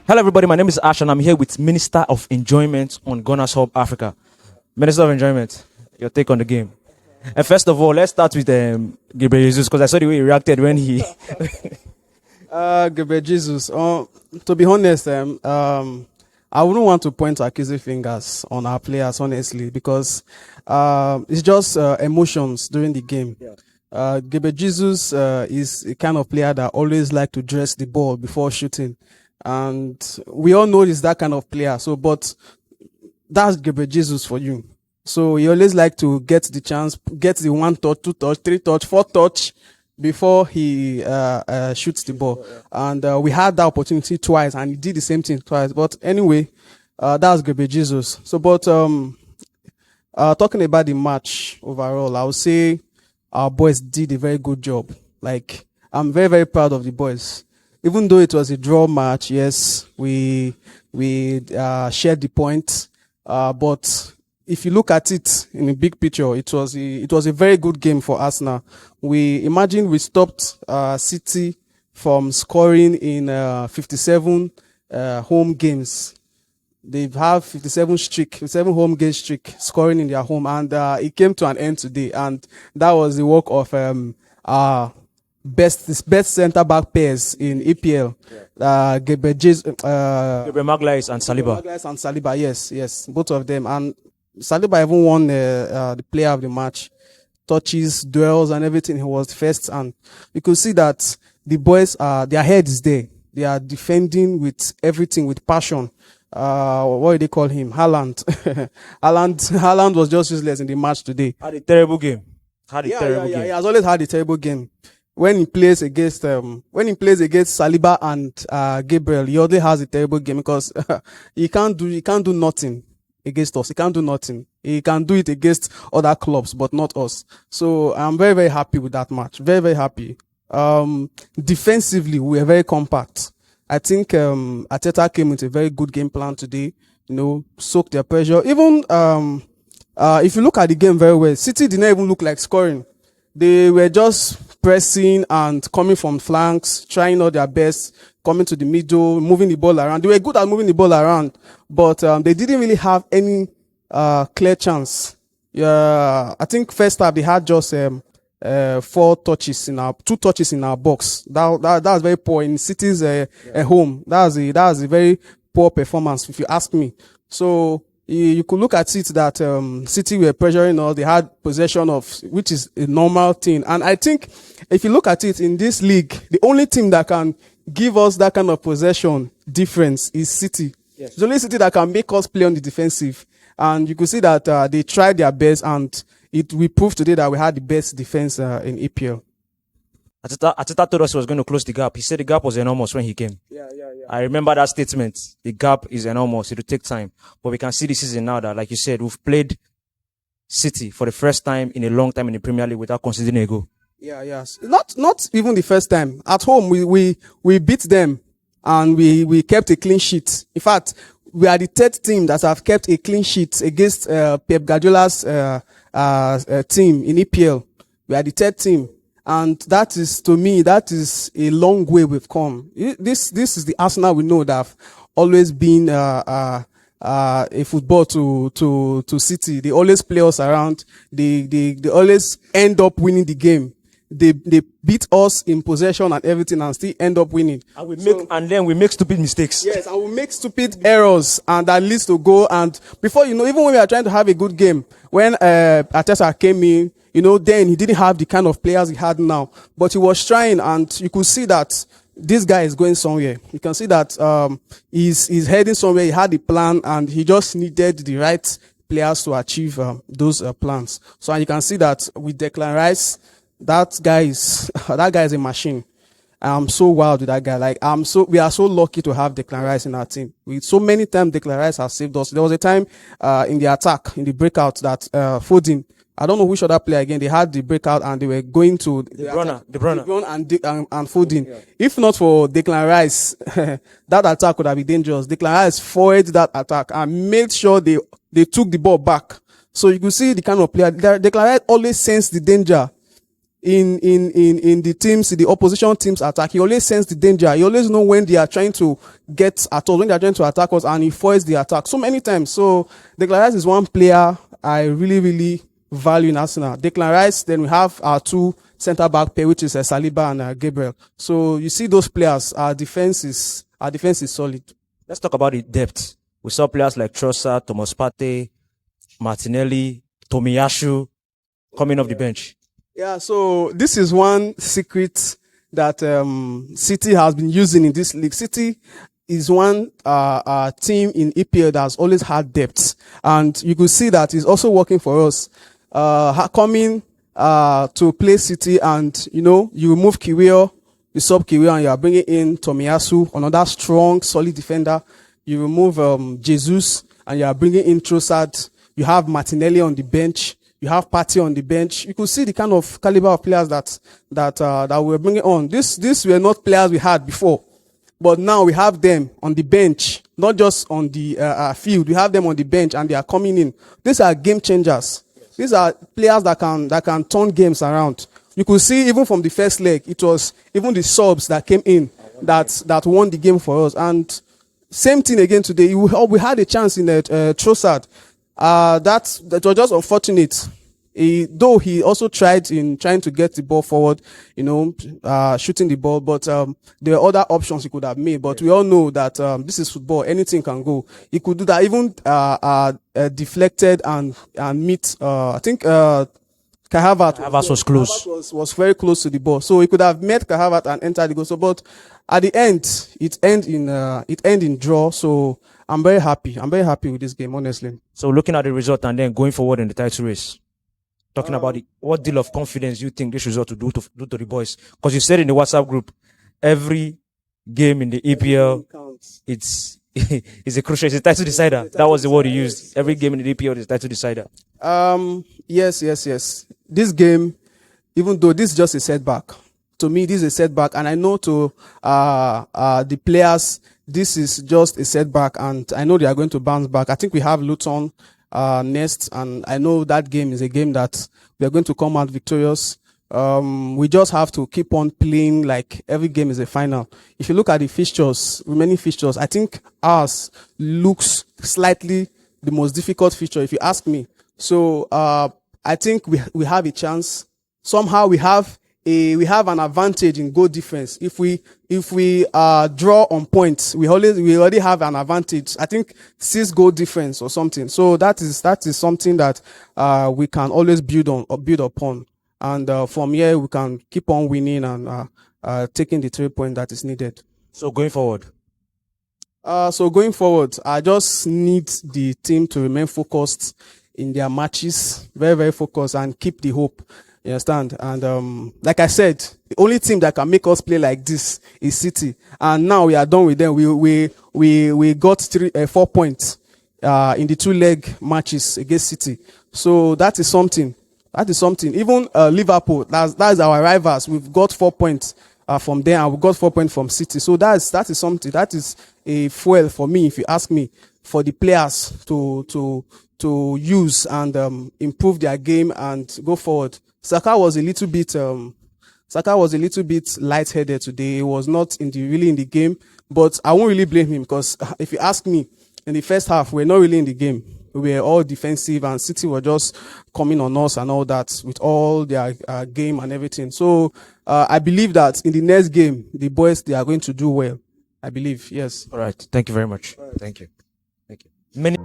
Hello, everybody. My name is Ash, and I'm here with Minister of Enjoyment on Gunners Hub Africa. Minister of Enjoyment, your take on the game. And first of all, let's start with Gabriel Jesus, because I saw the way he reacted when he. Gabriel Jesus. To be honest, I wouldn't want to point accusing fingers on our players, honestly, because it's just emotions during the game. Yeah. Gabriel Jesus is a kind of player that always like to dress the ball before shooting. And we all know he's that kind of player. So, but that's Gabriel Jesus for you. So he always like to get the chance, get the 1 touch, 2 touch, 3 touch, 4 touch before he shoots the ball. And we had that opportunity twice, and he did the same thing twice. But anyway, that's Gabriel Jesus. So, but talking about the match overall, I would say our boys did a very good job. Like, I'm very, very proud of the boys. Even though it was a draw match, yes, we shared the point. But if you look at it in the big picture, it was a very good game for Arsenal. We stopped City from scoring in 57 home games. They have 57 home game streak scoring in their home, and it came to an end today. And that was the work of our best centre back pairs in EPL. Gabriel Magalhaes and Saliba. Magalhaes and Saliba, yes, both of them. And Saliba even won the player of the match, touches, duels, and everything. He was first, and you could see that the boys their head is there. They are defending with everything, with passion. What do they call him? Haaland. Haaland was just useless in the match today. Had a terrible game. He has always had a terrible game. When he plays against Saliba and Gabriel, he always has a terrible game because he can't do nothing against us. He can't do nothing. He can do it against other clubs, but not us. So I'm very, very happy with that match. Very, very happy. Defensively, we are very compact. I think Arteta came with a very good game plan today. You know, soak their pressure. Even if you look at the game very well, City did not even look like scoring. They were just pressing and coming from flanks, trying all their best, coming to the middle, moving the ball around. They were good at moving the ball around, but they didn't really have any clear chance. I think first half they had just 2 touches in our box. That was very poor in City's home. That was a very poor performance, if you ask me. So you could look at it that City were pressuring us. They had possession which is a normal thing. And I think if you look at it in this league, the only team that can give us that kind of possession difference is City. Yes. It's only City that can make us play on the defensive. And you could see that they tried their best, and we proved today that we had the best defense in EPL. Arteta told us he was going to close the gap. He said the gap was enormous when he came. Yeah. I remember that statement. The gap is enormous. It will take time. But we can see this season now that, like you said, we've played City for the first time in a long time in the Premier League without conceding a goal. Yes. Not even the first time. At home, we beat them, and we kept a clean sheet. In fact, we are the 3rd team that have kept a clean sheet against Pep Guardiola's team in EPL. We are the 3rd team. And that is, to me, that is a long way we've come. This is the Arsenal we know that have always been a football to City. They always play us around. They always end up winning the game. They beat us in possession and everything, and still end up winning. And then we make stupid mistakes. Yes, and we make stupid errors, and that leads to goal. And before you know, even when we are trying to have a good game, when Arteta came in, you know, then he didn't have the kind of players he had now, but he was trying, and you could see that this guy is going somewhere. You can see that he's heading somewhere. He had the plan, and he just needed the right players to achieve those plans. So you can see that with Declan Rice, that guy is a machine. I'm so wild with that guy. Like, we are so lucky to have Declan Rice in our team. So many times Declan Rice has saved us. There was a time in the attack, in the breakout, that Foden, I don't know which other player again, they had the breakout and they were going to De Bruyne and Foden. Yeah. If not for Declan Rice, that attack would have been dangerous. Declan Rice forwarded that attack and made sure they took the ball back. So you could see the kind of player. Declan Rice always sensed the danger. in the teams, in the opposition teams attack. He always sense the danger. He always know when they are trying to get at us, when they are trying to attack us, and he foils the attack so many times. So Declan Rice is one player I really value in Arsenal. Declan Rice, then we have our two centre-back pair, which is Saliba and Gabriel. So you see those players, our defense is solid. Let's talk about the depth. We saw players like Trossard, Thomas Partey, Martinelli, Tomiyasu coming off the bench. Yeah, so this is one secret that City has been using in this league. City is one team in EPL that has always had depth, and you could see that it's also working for us. Coming to play City, and you remove Kiwior, you sub Kiwior, and you are bringing in Tomiyasu, another strong, solid defender. You remove Jesus, and you are bringing in Trossard. You have Martinelli on the bench. You have Partey on the bench. You could see the kind of caliber of players that we're bringing on. These were not players we had before, but now we have them on the bench, not just on the field. We have them on the bench, and they are coming in. These are game changers. These are players that can turn games around. You could see even from the first leg, it was even the subs that came in that won the game for us. And same thing again today. We had a chance in Trossard. That was just unfortunate. Though he also tried to get the ball forward, shooting the ball, but there are other options he could have made. But we all know that this is football; anything can go. He could do that, even deflected and meet. I think Kai Havertz was close. Was very close to the ball, so he could have met Kai Havertz and entered the goal. So, but at the end, it ended in draw. So I'm very happy. I'm very happy with this game, honestly. So looking at the result and then going forward in the title race, talking about what deal of confidence you think this result will do to the boys? Because you said in the WhatsApp group, every game in the EPL, it's a crucial, it's a title decider. That was the word you used. Every game in the EPL is a title decider. Yes. This game, even though this is just a setback, to me this is a setback, and I know to the players this is just a setback, and I know they are going to bounce back. I think we have Luton next, and I know that game is a game that we are going to come out victorious. We just have to keep on playing like every game is a final. If you look at the remaining fixtures, I think ours looks slightly the most difficult fixture, if you ask me. So I think we have a chance. Somehow we have an advantage in goal difference. If we draw on points, we already have an advantage. I think 6 goal difference or something. So that is something that we can always build upon. And from here we can keep on winning and taking the 3 points that is needed. So going forward, I just need the team to remain focused in their matches, very, very focused, and keep the hope. You understand? And like I said, the only team that can make us play like this is City. And now we are done with them. We got 4 points in the 2-leg matches against City. So that is something. Even Liverpool, that is our rivals. We've got 4 points from there, and we got 4 points from City. So that is something. That is a fuel for me, if you ask me, for the players to use and improve their game and go forward. Saka was a little bit lightheaded today. He was not really in the game, but I won't really blame him, because if you ask me, in the first half we're not really in the game. We were all defensive, and City were just coming on us and all that with all their game and everything. So I believe that in the next game, the boys, they are going to do well. I believe, yes. All right. Thank you very much. Right. Thank you. Many